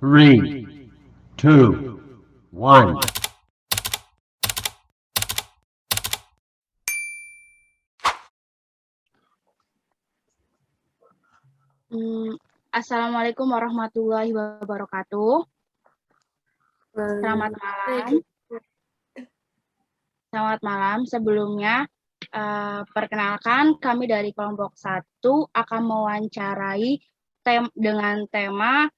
Three, two, one. Assalamualaikum warahmatullahi wabarakatuh. Selamat malam. Selamat malam. Sebelumnya, perkenalkan kami dari kelompok 1 akan mewawancarai dengan tema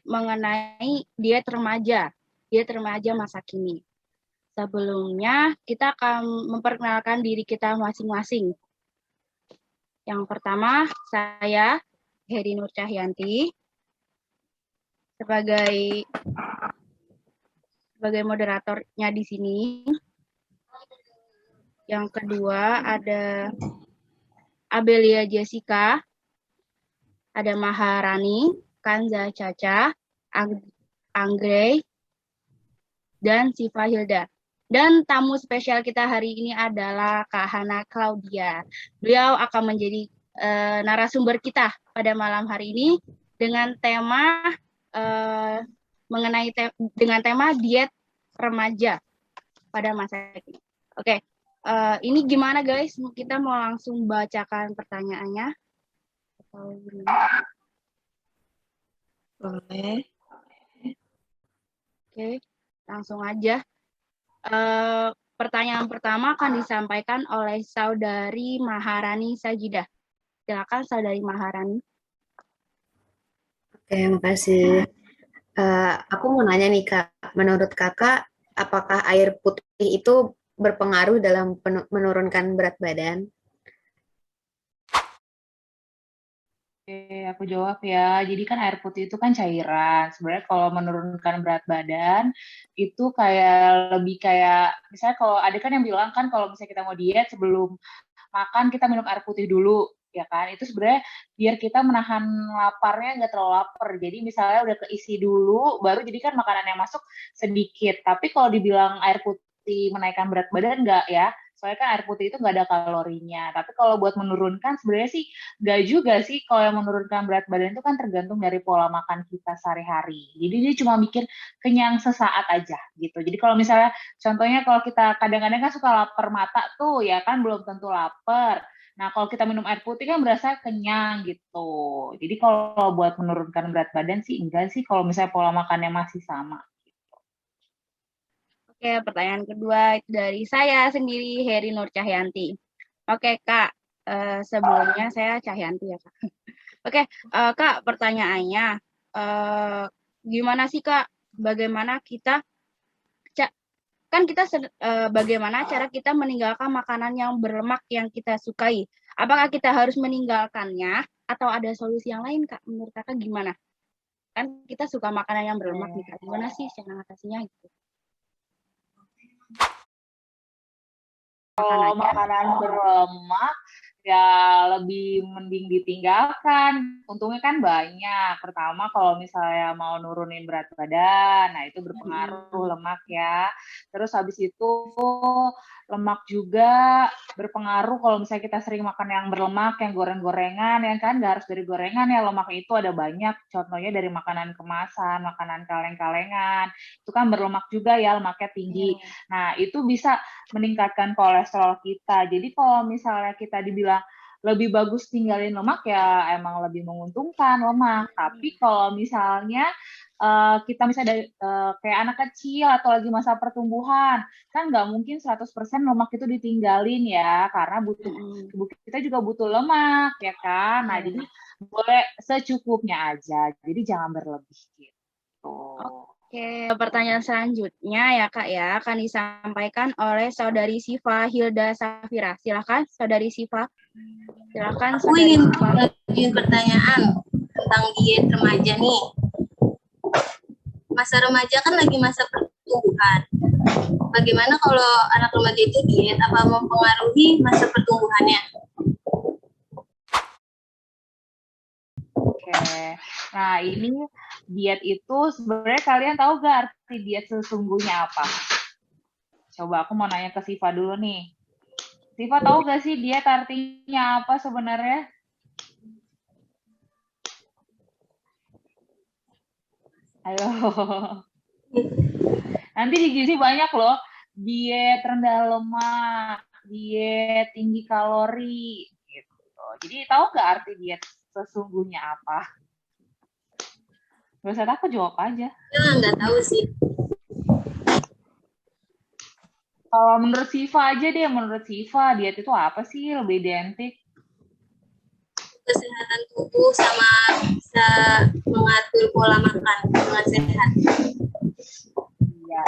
mengenai diet remaja masa kini. Sebelumnya, kita akan memperkenalkan diri kita masing-masing. Yang pertama, saya Heri Nur Cahyanti sebagai moderatornya di sini. Yang kedua ada Abelia Jessica, ada Maharani, Kanza Caca, Anggrey, dan Siva Hilda. Dan tamu spesial kita hari ini adalah Kak Hana Claudia. Beliau akan menjadi narasumber kita pada malam hari ini dengan tema dengan tema diet remaja pada masa ini. Oke, ini gimana guys? Kita mau langsung bacakan pertanyaannya? Boleh. Oke, langsung aja. Pertanyaan pertama akan disampaikan oleh Saudari Maharani Sajidah. Silakan Saudari Maharani. Oke, makasih. Aku mau nanya nih Kak, menurut Kakak, apakah air putih itu berpengaruh dalam menurunkan berat badan? Oke, aku jawab ya. Jadi kan air putih itu kan cairan. Sebenarnya kalau menurunkan berat badan itu lebih kayak misalnya kalau ada kan yang bilang kan kalau misalnya kita mau diet sebelum makan kita minum air putih dulu, ya kan? Itu sebenarnya biar kita menahan laparnya nggak terlalu lapar. Jadi misalnya udah keisi dulu, baru jadi kan makanan yang masuk sedikit. Tapi kalau dibilang air putih menaikkan berat badan nggak ya? Soalnya kan air putih itu nggak ada kalorinya. Tapi kalau buat menurunkan sebenarnya sih nggak juga sih. Kalau yang menurunkan berat badan itu kan tergantung dari pola makan kita sehari-hari. Jadi dia cuma mikir kenyang sesaat aja gitu. Jadi kalau misalnya contohnya kalau kita kadang-kadang kan suka lapar mata tuh ya kan belum tentu lapar. Nah kalau kita minum air putih kan berasa kenyang gitu. Jadi kalau buat menurunkan berat badan sih enggak sih kalau misalnya pola makannya masih sama. Oke, pertanyaan kedua dari saya sendiri, Heri Nur Cahyanti. Oke, Kak. Sebelumnya saya Cahyanti ya, Kak. Oke, Kak, pertanyaannya, gimana sih, Kak, bagaimana bagaimana cara kita meninggalkan makanan yang berlemak yang kita sukai? Apakah kita harus meninggalkannya atau ada solusi yang lain, Kak? Menurut Kakak gimana? Kan kita suka makanan yang berlemak nih, Kak. Gimana sih cara ngatasinya gitu? Kalau makanan berlemak ya lebih mending ditinggalkan. Untungnya kan banyak. Pertama kalau misalnya mau nurunin berat badan, nah itu berpengaruh lemak ya. Terus habis itu lemak juga berpengaruh kalau misalnya kita sering makan yang berlemak, yang goreng-gorengan, ya kan nggak harus dari gorengan ya, lemak itu ada banyak. Contohnya dari makanan kemasan, makanan kaleng-kalengan, itu kan berlemak juga ya, lemaknya tinggi. Nah itu bisa meningkatkan kolesterol kita. Jadi kalau misalnya kita dibilang lebih bagus tinggalin lemak ya emang lebih menguntungkan lemak. Tapi kalau misalnya kita misalnya kayak anak kecil atau lagi masa pertumbuhan, kan nggak mungkin 100% lemak itu ditinggalin ya, karena tubuh kita juga butuh lemak ya kan. Nah jadi boleh secukupnya aja, jadi jangan berlebih gitu. Oke, pertanyaan selanjutnya ya Kak ya, akan disampaikan oleh Saudari Siva Hilda Safira. Silakan Saudari Siva. Silakan Saudari Siva. Ingin pertanyaan tentang diet remaja nih. Masa remaja kan lagi masa pertumbuhan. Bagaimana kalau anak remaja itu diet, apa mempengaruhi masa pertumbuhannya? Oke, nah ini diet itu sebenarnya kalian tahu gak arti diet sesungguhnya apa? Coba aku mau nanya ke Siva dulu nih. Siva tahu gak sih diet artinya apa sebenarnya? Ayo. Nanti di gizi banyak loh. Diet rendah lemak, diet tinggi kalori, gitu. Jadi tahu nggak arti diet sesungguhnya apa? Gak usah takut, jawab aja. Nggak tahu sih. Kalau menurut Siva aja deh, menurut Siva diet itu apa sih? Lebih identik. Kesehatan tubuh sama bisa mengatur pola makan dengan sehat. Iya.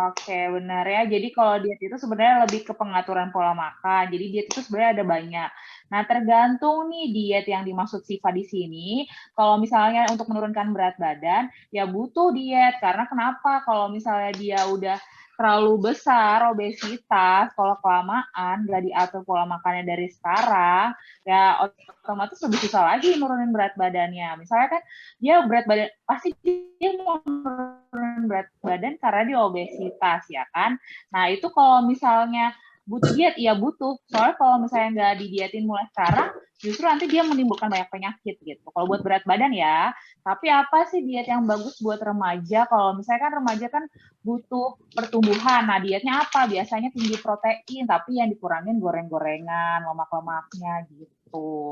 Oke, benar ya. Jadi kalau diet itu sebenarnya lebih ke pengaturan pola makan. Jadi diet itu sebenarnya ada banyak. Nah, tergantung nih diet yang dimaksud Siva di sini. Kalau misalnya untuk menurunkan berat badan, ya butuh diet. Karena kenapa? Kalau misalnya dia udah terlalu besar, obesitas, kalau kelamaan, nggak diatur pola makannya dari sekarang, ya otomatis lebih susah lagi nurunin berat badannya. Misalnya kan dia berat badan, pasti dia mau nurunin berat badan karena dia obesitas, ya kan? Nah, itu kalau misalnya butuh diet, iya butuh. Soalnya kalau misalnya nggak didietin mulai sekarang, justru nanti dia menimbulkan banyak penyakit gitu. Kalau buat berat badan ya, tapi apa sih diet yang bagus buat remaja? Kalau misalnya kan remaja kan butuh pertumbuhan. Nah, dietnya apa? Biasanya tinggi protein, tapi yang dikurangin goreng-gorengan, lemak-lemaknya gitu.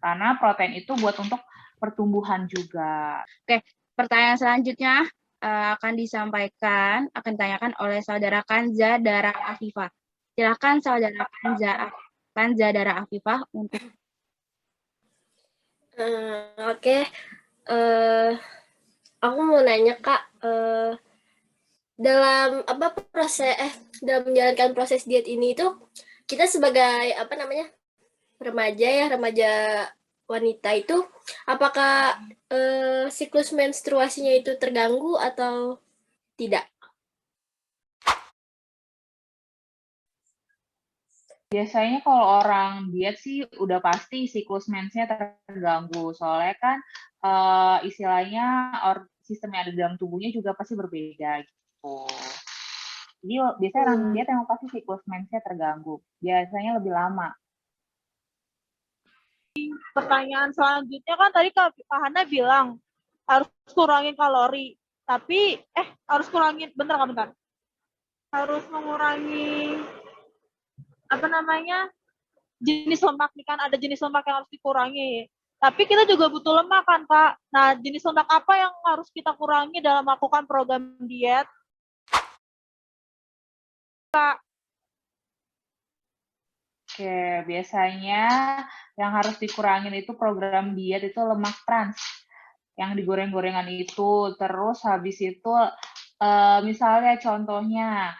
Karena protein itu buat untuk pertumbuhan juga. Oke, pertanyaan selanjutnya akan ditanyakan oleh saudara Kanza Dara Afifah. Silakan saudara Kanza Dara Afifah untuk. Oke. Aku mau nanya Kak, dalam dalam menjalankan proses diet ini itu kita sebagai remaja wanita itu, apakah siklus menstruasinya itu terganggu atau tidak? Biasanya kalau orang diet sih udah pasti siklus mensnya terganggu. Soalnya kan istilahnya sistem yang ada di dalam tubuhnya juga pasti berbeda gitu. Jadi biasanya orang diet yang pasti siklus mensnya terganggu. Biasanya lebih lama. Pertanyaan selanjutnya kan tadi Kak Hana bilang harus kurangin kalori. Tapi harus kurangin bentar. Harus mengurangi jenis lemak nih kan, ada jenis lemak yang harus dikurangi. Tapi kita juga butuh lemak kan Kak. Nah, jenis lemak apa yang harus kita kurangi dalam melakukan program diet? Kak. Oke, biasanya yang harus dikurangin itu program diet itu lemak trans. Yang digoreng-gorengan itu. Terus habis itu misalnya contohnya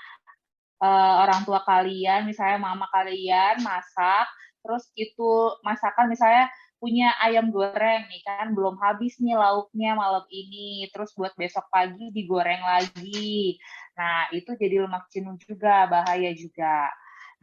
orang tua kalian, misalnya mama kalian masak, terus itu masakan misalnya punya ayam goreng nih kan, belum habis nih lauknya malam ini, terus buat besok pagi digoreng lagi. Nah, itu jadi lemak jenuh juga, bahaya juga.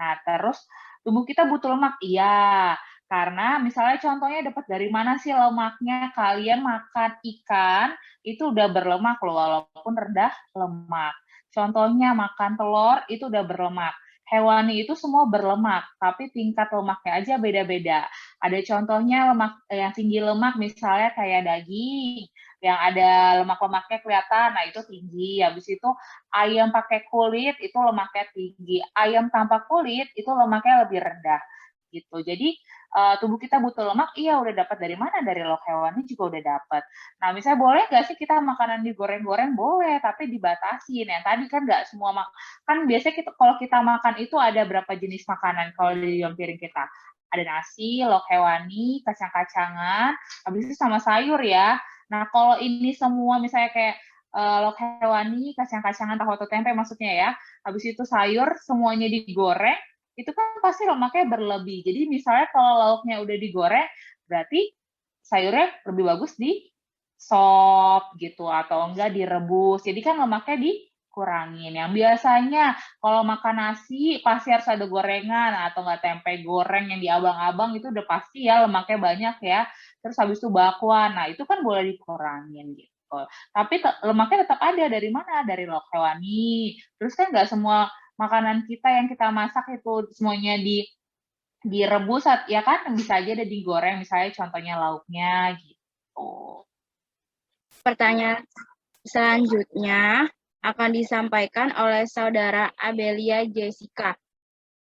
Nah, terus tubuh kita butuh lemak, iya. Karena misalnya contohnya dapat dari mana sih lemaknya? Kalian makan ikan, itu udah berlemak loh, walaupun rendah lemak. Contohnya makan telur itu udah berlemak. Hewani itu semua berlemak, tapi tingkat lemaknya aja beda-beda. Ada contohnya lemak yang tinggi lemak misalnya kayak daging, yang ada lemak-lemaknya kelihatan, nah itu tinggi. Habis itu ayam pakai kulit itu lemaknya tinggi. Ayam tanpa kulit itu lemaknya lebih rendah. Gitu. Jadi tubuh kita butuh lemak, iya udah dapat dari mana? Dari lemak hewani juga udah dapat. Nah, misalnya boleh nggak sih kita makanan digoreng-goreng? Boleh, tapi dibatasin. Yang tadi kan nggak semua kan biasanya kalau kita makan itu ada berapa jenis makanan kalau di dalam piring kita? Ada nasi, lauk hewani, kacang-kacangan, habis itu sama sayur ya. Nah, kalau ini semua misalnya kayak lauk hewani, kacang-kacangan, tahu atau tempe maksudnya ya, habis itu sayur, semuanya digoreng, itu kan pasti lemaknya berlebih. Jadi misalnya kalau lauknya udah digoreng, berarti sayurnya lebih bagus di sop gitu atau enggak direbus. Jadi kan lemaknya dikurangin. Yang biasanya kalau makan nasi pasti harus ada gorengan atau enggak tempe goreng yang di abang-abang itu udah pasti ya lemaknya banyak ya. Terus habis itu bakwan. Nah, itu kan boleh dikurangin gitu. Tapi lemaknya tetap ada dari mana? Dari lauk hewani. Terus kan enggak semua makanan kita yang kita masak itu semuanya direbus ya kan, bisa aja ada digoreng misalnya contohnya lauknya gitu. Pertanyaan Selanjutnya akan disampaikan oleh Saudara Abelia Jessica.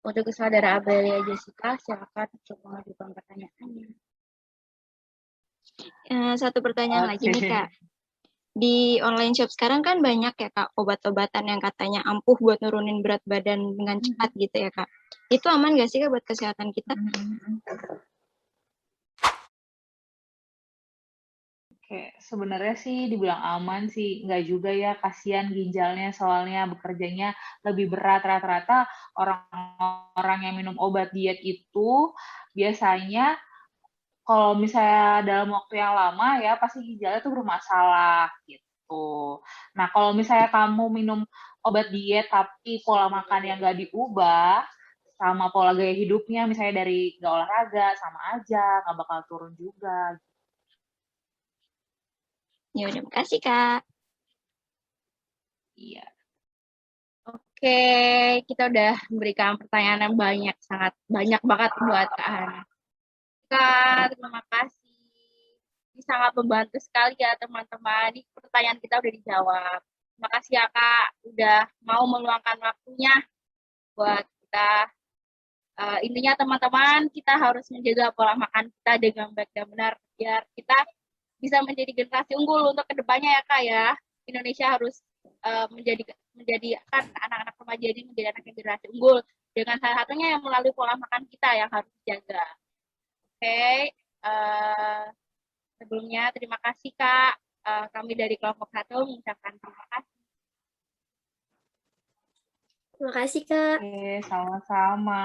Untuk Saudara Abelia Jessica, silakan untuk mengajukan pertanyaannya. Satu pertanyaan lagi nih, Oke. Kak. Di online shop sekarang kan banyak ya, Kak, obat-obatan yang katanya ampuh buat nurunin berat badan dengan cepat gitu ya, Kak. Itu aman nggak sih, Kak, buat kesehatan kita? Oke, sebenarnya sih dibilang aman sih, nggak juga ya, kasihan ginjalnya soalnya bekerjanya lebih berat. Rata-rata orang-orang yang minum obat diet itu biasanya kalau misalnya dalam waktu yang lama ya pasti ginjalnya tuh bermasalah gitu. Nah, kalau misalnya kamu minum obat diet tapi pola makan yang nggak diubah sama pola gaya hidupnya, misalnya dari nggak olahraga, sama aja, nggak bakal turun juga. Ya udah, makasih, Kak. Iya. Oke, kita udah memberikan pertanyaan yang banyak, sangat banyak banget buat Kak Hana. Kak, terima kasih. Ini sangat membantu sekali ya teman-teman. Ini pertanyaan kita udah dijawab. Terima kasih ya Kak, udah mau meluangkan waktunya buat kita. Intinya teman-teman, kita harus menjaga pola makan kita dengan baik dan benar biar kita bisa menjadi generasi unggul untuk kedepannya ya Kak ya. Indonesia harus menjadi kan anak-anak remaja ini menjadi anak generasi unggul dengan salah satunya yang melalui pola makan kita yang harus dijaga. Oke, sebelumnya terima kasih Kak. Kami dari kelompok 1 mengucapkan terima kasih. Terima kasih, Kak. Oke, sama-sama.